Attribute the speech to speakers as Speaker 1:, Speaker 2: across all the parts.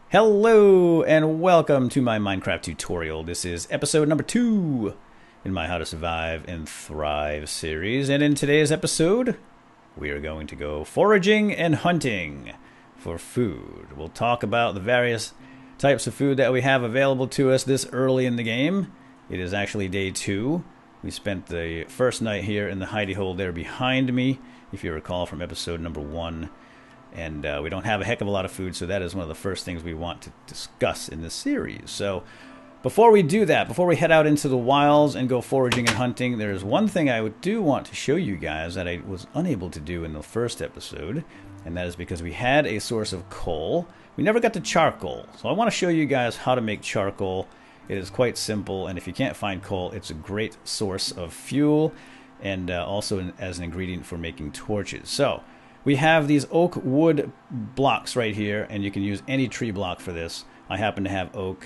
Speaker 1: Hello and welcome to my Minecraft tutorial. This is episode number 2 in my How to Survive and Thrive series. And in today's episode, we are going to go foraging and hunting for food. We'll talk about the various types of food that we have available to us this early in the game. It is actually day 2. We spent the first night here in the hidey hole there behind me, if you recall from episode number 1. And we don't have a heck of a lot of food, so that is one of the first things we want to discuss in this series. So before we do that, before we head out into the wilds and go foraging and hunting, there's one thing I do want to show you guys that I was unable to do in the first episode, and that is because we had a source of coal. We never got to charcoal, so I want to show you guys how to make charcoal. It is quite simple, and if you can't find coal, it's a great source of fuel, and also as an ingredient for making torches. So we have these oak wood blocks right here, and you can use any tree block for this. I happen to have oak,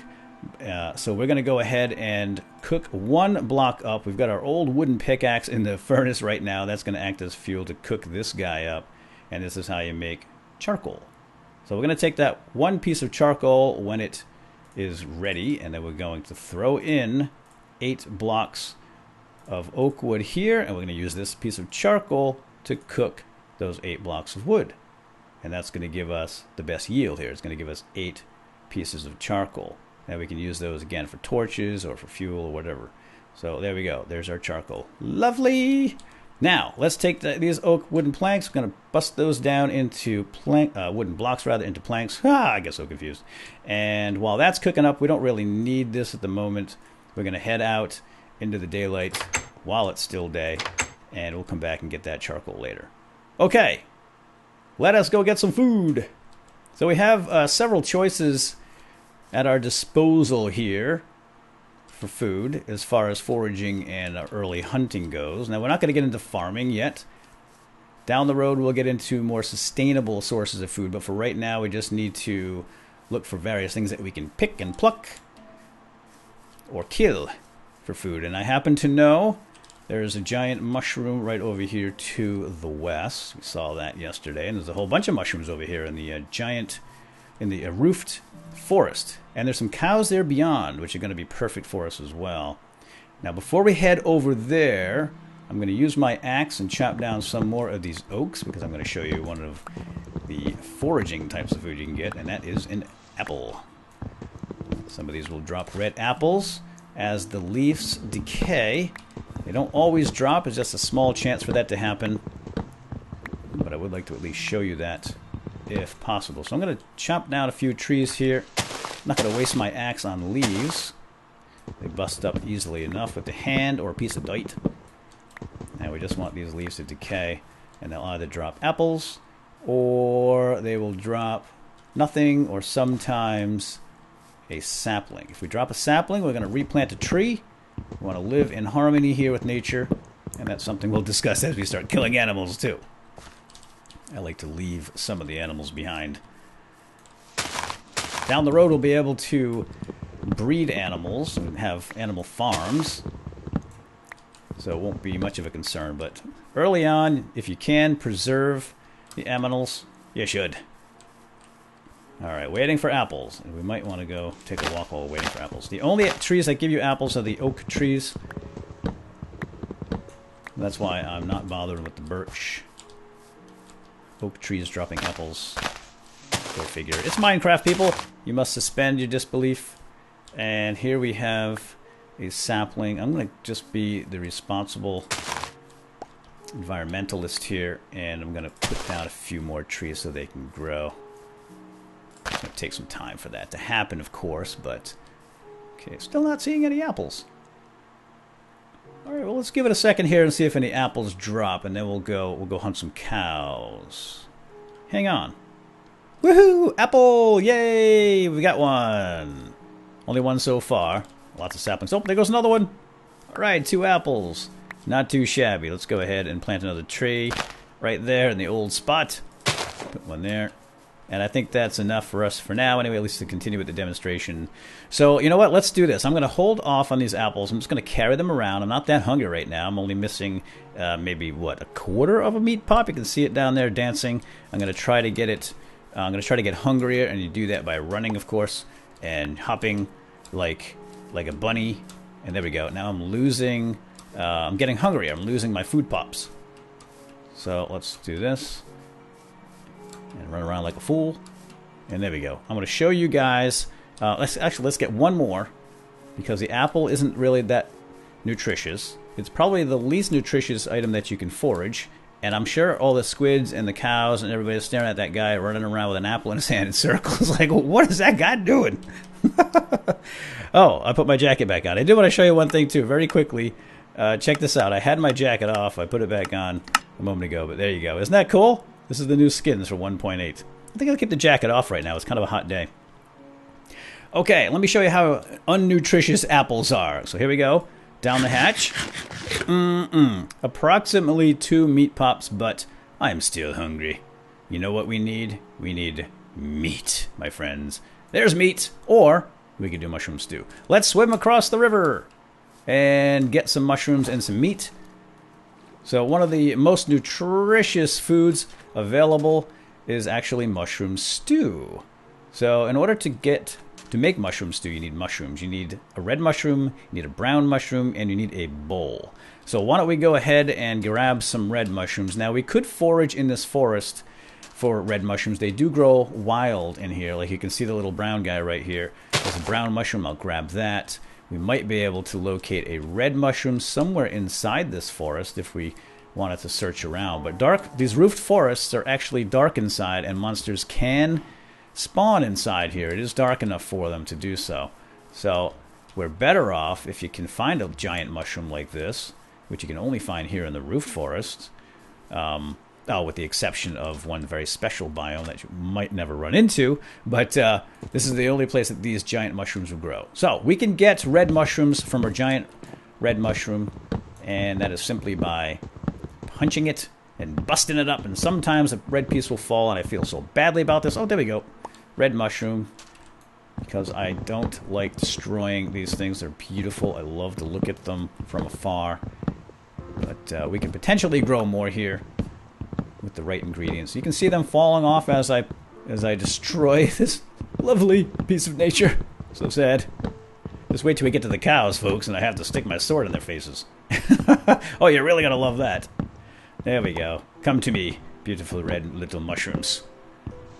Speaker 1: so we're going to go ahead and cook one block up. We've got our old wooden pickaxe in the furnace right now. That's going to act as fuel to cook this guy up, and this is how you make charcoal. So we're going to take that one piece of charcoal when it is ready, and then we're going to throw in 8 blocks of oak wood here, and we're going to use this piece of charcoal to cook those 8 blocks of wood, and that's going to give us the best yield here. It's going to give us 8 pieces of charcoal, and we can use those again for torches or for fuel or whatever. So there we go, there's our charcoal. Lovely. Now let's take these oak wooden planks. We're going to bust those down into wooden blocks rather, into planks. I get so confused. And while that's cooking up, we don't really need this at the moment. We're going to head out into the daylight while it's still day, and we'll come back and get that charcoal later. Okay, let us go get some food. So we have several choices at our disposal here for food as far as foraging and early hunting goes. Now, we're not going to get into farming yet. Down the road, we'll get into more sustainable sources of food, but for right now, we just need to look for various things that we can pick and pluck or kill for food. And I happen to know there's a giant mushroom right over here to the west. We saw that yesterday. And there's a whole bunch of mushrooms over here in the roofed forest. And there's some cows there beyond, which are going to be perfect for us as well. Now, before we head over there, I'm going to use my axe and chop down some more of these oaks, because I'm going to show you one of the foraging types of food you can get, and that is an apple. Some of these will drop red apples as the leaves decay. They don't always drop. It's just a small chance for that to happen. But I would like to at least show you that if possible. So I'm going to chop down a few trees here. I'm not going to waste my axe on leaves. They bust up easily enough with the hand or a piece of dirt. And we just want these leaves to decay. And they'll either drop apples, or they will drop nothing, or sometimes a sapling. If we drop a sapling, we're going to replant a tree. We want to live in harmony here with nature, and that's something we'll discuss as we start killing animals too. I like to leave some of the animals behind. Down the road, we'll be able to breed animals and have animal farms, so it won't be much of a concern. But early on, if you can preserve the animals, you should. Alright, waiting for apples. And we might want to go take a walk while we're waiting for apples. The only trees that give you apples are the oak trees. That's why I'm not bothered with the birch. Oak trees dropping apples. Go figure. It's Minecraft, people. You must suspend your disbelief. And here we have a sapling. I'm going to just be the responsible environmentalist here. And I'm going to put down a few more trees so they can grow. It's going to take some time for that to happen, of course, but okay, still not seeing any apples. Alright, well, let's give it a second here and see if any apples drop, and then we'll go hunt some cows. Hang on. Woohoo! Apple! Yay! We got one. Only one so far. Lots of saplings. Oh, there goes another one. Alright, 2 apples. Not too shabby. Let's go ahead and plant another tree right there in the old spot. Put one there. And I think that's enough for us for now, anyway, at least to continue with the demonstration. So, you know what? Let's do this. I'm going to hold off on these apples. I'm just going to carry them around. I'm not that hungry right now. I'm only missing maybe, what, a quarter of a meat pop? You can see it down there dancing. I'm going to try to get it I'm going to try to get hungrier, and you do that by running, of course, and hopping like a bunny. And there we go. Now I'm losing... I'm getting hungry. I'm losing my food pops. So let's do this. And run around like a fool. And there we go. I'm going to show you guys... let's get one more. Because the apple isn't really that nutritious. It's probably the least nutritious item that you can forage. And I'm sure all the squids and the cows and everybody's staring at that guy running around with an apple in his hand in circles. Like, what is that guy doing? Oh, I put my jacket back on. I did want to show you one thing, too, very quickly. Check this out. I had my jacket off. I put it back on a moment ago, but there you go. Isn't that cool? This is the new skins for 1.8. I think I'll keep the jacket off right now. It's kind of a hot day. Okay, let me show you how unnutritious apples are. So here we go. Down the hatch. Approximately 2 meat pops, but I'm still hungry. You know what we need? We need meat, my friends. There's meat, or we could do mushroom stew. Let's swim across the river and get some mushrooms and some meat. So one of the most nutritious foods available is actually mushroom stew. So in order to make mushroom stew, you need mushrooms. You need a red mushroom, you need a brown mushroom, and you need a bowl. So why don't we go ahead and grab some red mushrooms. Now, we could forage in this forest for red mushrooms. They do grow wild in here. Like you can see the little brown guy right here. There's a brown mushroom. I'll grab that. We might be able to locate a red mushroom somewhere inside this forest if we wanted to search around. But these roofed forests are actually dark inside, and monsters can spawn inside here. It is dark enough for them to do so. So we're better off if you can find a giant mushroom like this, which you can only find here in the roofed forests. With the exception of one very special biome that you might never run into. But this is the only place that these giant mushrooms will grow. So we can get red mushrooms from our giant red mushroom, and that is simply by punching it and busting it up. And sometimes a red piece will fall, and I feel so badly about this. Oh, there we go. Red mushroom, because I don't like destroying these things. They're beautiful. I love to look at them from afar. But we can potentially grow more here with the right ingredients. You can see them falling off as I destroy this lovely piece of nature. So sad. Just wait till we get to the cows, folks, and I have to stick my sword in their faces. Oh, you're really going to love that. There we go. Come to me, beautiful red little mushrooms.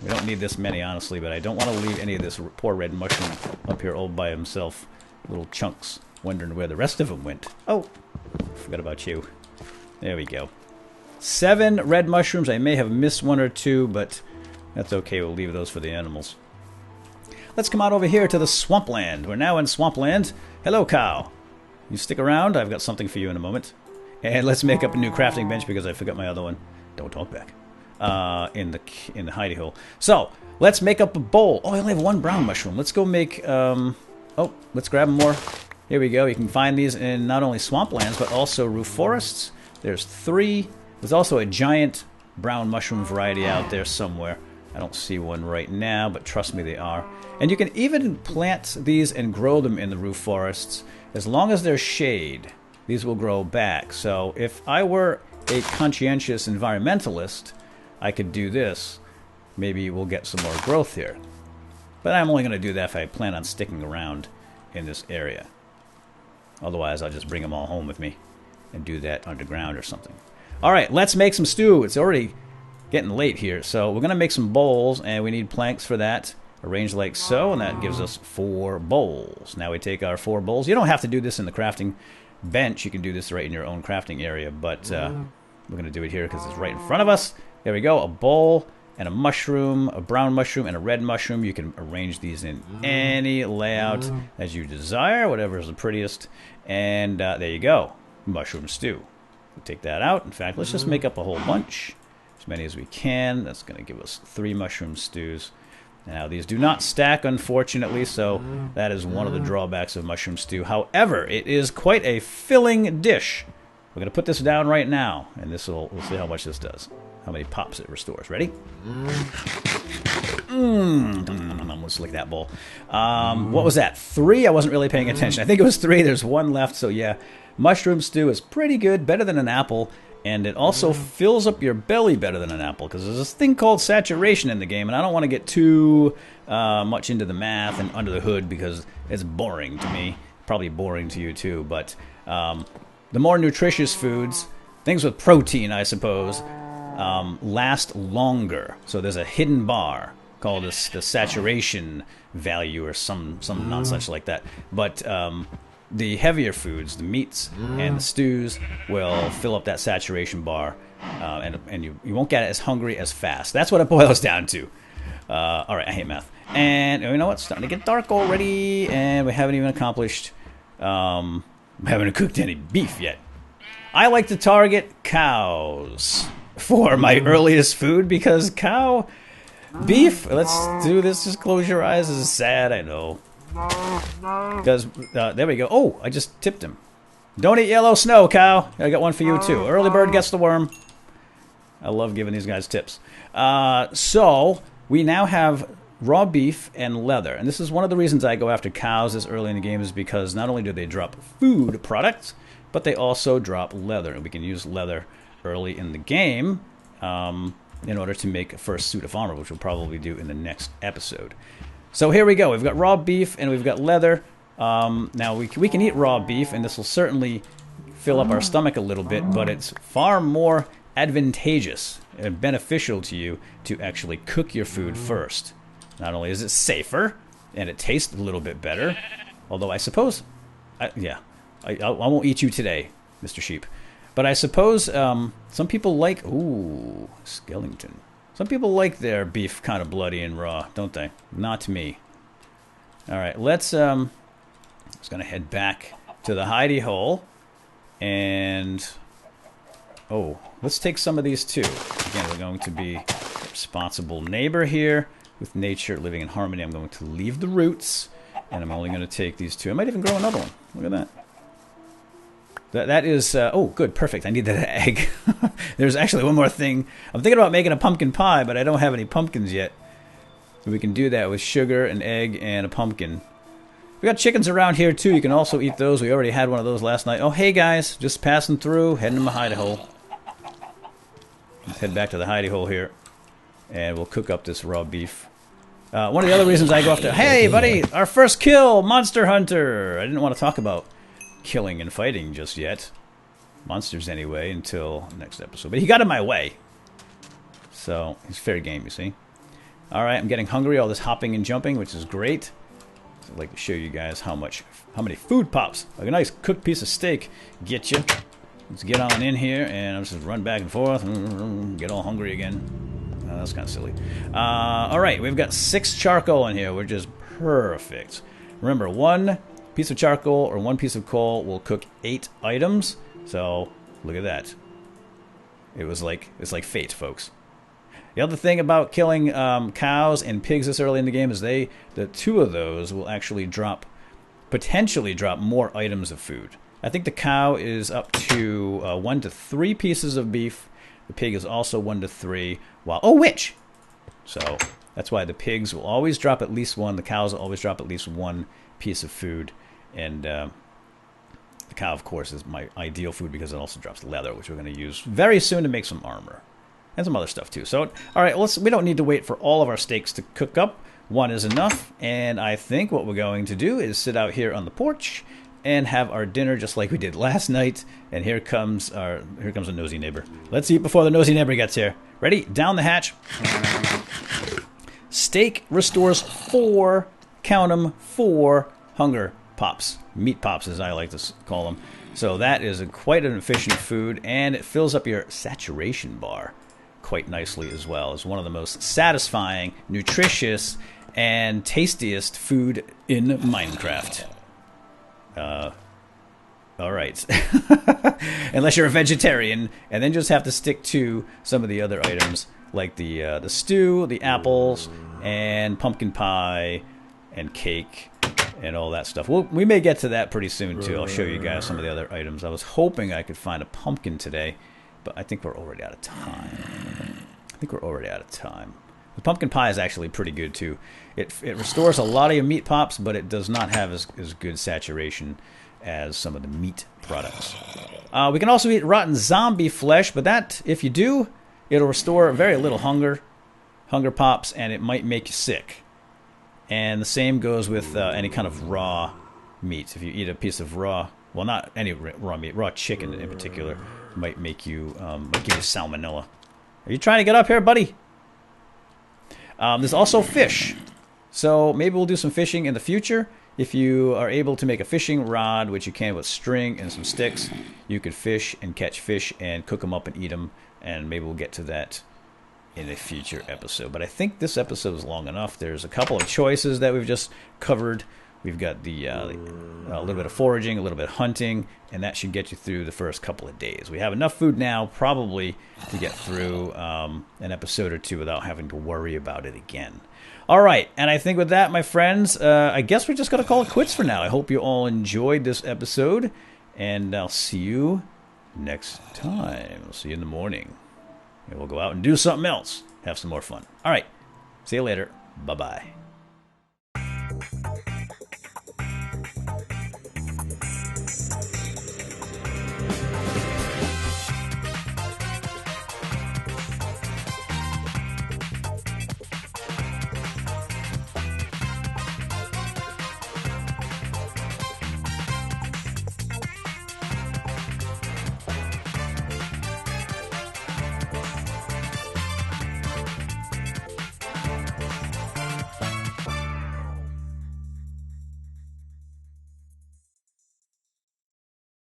Speaker 1: We don't need this many, honestly, but I don't want to leave any of this poor red mushroom up here all by himself. Little chunks, wondering where the rest of them went. Oh, forgot about you. There we go. 7 red mushrooms. I may have missed 1 or 2, but that's okay. We'll leave those for the animals. Let's come out over here to the swampland. We're now in swampland. Hello, cow. You stick around. I've got something for you in a moment. And let's make up a new crafting bench because I forgot my other one. Don't talk back. In the hidey hole. So let's make up a bowl. Oh, I only have 1 brown mushroom. Let's go make. Let's grab more. Here we go. You can find these in not only swamplands but also roof forests. There's 3. There's also a giant brown mushroom variety out there somewhere. I don't see one right now, but trust me, they are. And you can even plant these and grow them in the roof forests. As long as there's shade, these will grow back. So if I were a conscientious environmentalist, I could do this. Maybe we'll get some more growth here. But I'm only going to do that if I plan on sticking around in this area. Otherwise, I'll just bring them all home with me and do that underground or something. All right, let's make some stew. It's already getting late here, so we're going to make some bowls, and we need planks for that, arranged like so, and that gives us 4 bowls. Now we take our 4 bowls. You don't have to do this in the crafting bench. You can do this right in your own crafting area, but we're going to do it here because it's right in front of us. There we go, a bowl and a mushroom, a brown mushroom, and a red mushroom. You can arrange these in any layout as you desire, whatever is the prettiest. And there you go, mushroom stew. We'll take that out. In fact, let's just make up a whole bunch, as many as we can. That's going to give us 3 mushroom stews. Now, these do not stack, unfortunately, so that is one of the drawbacks of mushroom stew. However, it is quite a filling dish. We're going to put this down right now, and we'll see how much this does. How many pops it restores. Ready? Let's lick that bowl. What was that? 3? I wasn't really paying attention. I think it was 3. There's 1 left, so yeah. Mushroom stew is pretty good, better than an apple. And it also fills up your belly better than an apple, because there's this thing called saturation in the game, and I don't want to get too much into the math and under the hood, because it's boring to me. Probably boring to you too, but the more nutritious foods, things with protein, I suppose, last longer. So there's a hidden bar called the saturation value or some nonsense like that. But the heavier foods, the meats and the stews, will fill up that saturation bar, and you won't get as hungry as fast. That's what it boils down to. All right, I hate math. And you know what? It's starting to get dark already, and we haven't even accomplished... we haven't cooked any beef yet. I like to target cows for my earliest food, because beef, let's do this, just close your eyes. This is sad, I know. Because, there we go. Oh, I just tipped him. Don't eat yellow snow, cow. I got one for you, too. Early bird gets the worm. I love giving these guys tips. So, we now have raw beef and leather. And this is one of the reasons I go after cows this early in the game, is because not only do they drop food products, but they also drop leather. And we can use leather early in the game in order to make a first suit of armor, which we'll probably do in the next episode. So here we go. We've got raw beef and we've got leather. Now we can eat raw beef, and this will certainly fill up our stomach a little bit, but it's far more advantageous and beneficial to you to actually cook your food first. Not only is it safer, and it tastes a little bit better, although I suppose, I won't eat you today, Mr. Sheep. But I suppose some people like, ooh, skeleton. Some people like their beef kind of bloody and raw, don't they? Not me. All right, let's going to head back to the hidey hole, and let's take some of these too. Again, we're going to be a responsible neighbor here with nature, living in harmony. I'm going to leave the roots, and I'm only going to take these two. I might even grow another one. Look at that. That is, oh, good, perfect. I need that egg. There's actually one more thing. I'm thinking about making a pumpkin pie, but I don't have any pumpkins yet. So we can do that with sugar, an egg, and a pumpkin. We got chickens around here, too. You can also eat those. We already had one of those last night. Oh, hey, guys. Just passing through, heading to my hidey hole. Let's head back to the hidey hole here, and we'll cook up this raw beef. One of the other reasons I go after... Hey, buddy, our first kill, Monster Hunter. I didn't want to talk about killing and fighting just yet. Monsters anyway, until next episode. But he got in my way. So, he's fair game, you see. Alright, I'm getting hungry, all this hopping and jumping, which is great. I'd like to show you guys how many food pops. Like a nice cooked piece of steak get you. Let's get on in here, and I'll just run back and forth, and get all hungry again. That's kind of silly. Alright, we've got 6 charcoal in here, which is perfect. Remember, 1 piece of charcoal or 1 piece of coal will cook 8 items. So look at that. It's like fate, folks. The other thing about killing cows and pigs this early in the game is the 2 of those will actually potentially drop more items of food. I think the cow is up to 1 to 3 pieces of beef. The pig is also 1 to 3. Witch! So that's why the pigs will always drop at least 1. The cows will always drop at least 1 piece of food. And the cow, of course, is my ideal food because it also drops leather, which we're going to use very soon to make some armor. And some other stuff, too. So, all right, we don't need to wait for all of our steaks to cook up. 1 is enough. And I think what we're going to do is sit out here on the porch and have our dinner just like we did last night. And here comes a nosy neighbor. Let's eat before the nosy neighbor gets here. Ready? Down the hatch. Steak restores 4, count 'em, 4 hunger pops. Meat pops, as I like to call them. So that is quite an efficient food, and it fills up your saturation bar quite nicely as well. It's one of the most satisfying, nutritious, and tastiest food in Minecraft. Alright. Unless you're a vegetarian, and then just have to stick to some of the other items, like the stew, the apples, and pumpkin pie, and cake, and all that stuff. We may get to that pretty soon, too. I'll show you guys some of the other items. I was hoping I could find a pumpkin today, but I think we're already out of time. The pumpkin pie is actually pretty good, too. It restores a lot of your meat pops, but it does not have as good saturation as some of the meat products. We can also eat rotten zombie flesh, but that, if you do, it'll restore very little hunger pops, and it might make you sick. And the same goes with any kind of raw meat. If you eat a piece of raw, well, not any raw meat, raw chicken in particular, might make you, might give you salmonella. Are you trying to get up here, buddy? There's also fish. So maybe we'll do some fishing in the future. If you are able to make a fishing rod, which you can with string and some sticks, you could fish and catch fish and cook them up and eat them. And maybe we'll get to that in a future episode. But I think this episode is long enough. There's a couple of choices that we've just covered. We've got the a little bit of foraging, a little bit of hunting, and that should get you through the first couple of days. We have enough food now, probably, to get through an episode or two without having to worry about it again. All right, and I think with that, my friends, I guess we're just going to call it quits for now. I hope you all enjoyed this episode, and I'll see you next time. I'll see you in the morning. And we'll go out and do something else. Have some more fun. All right, see you later. Bye-bye.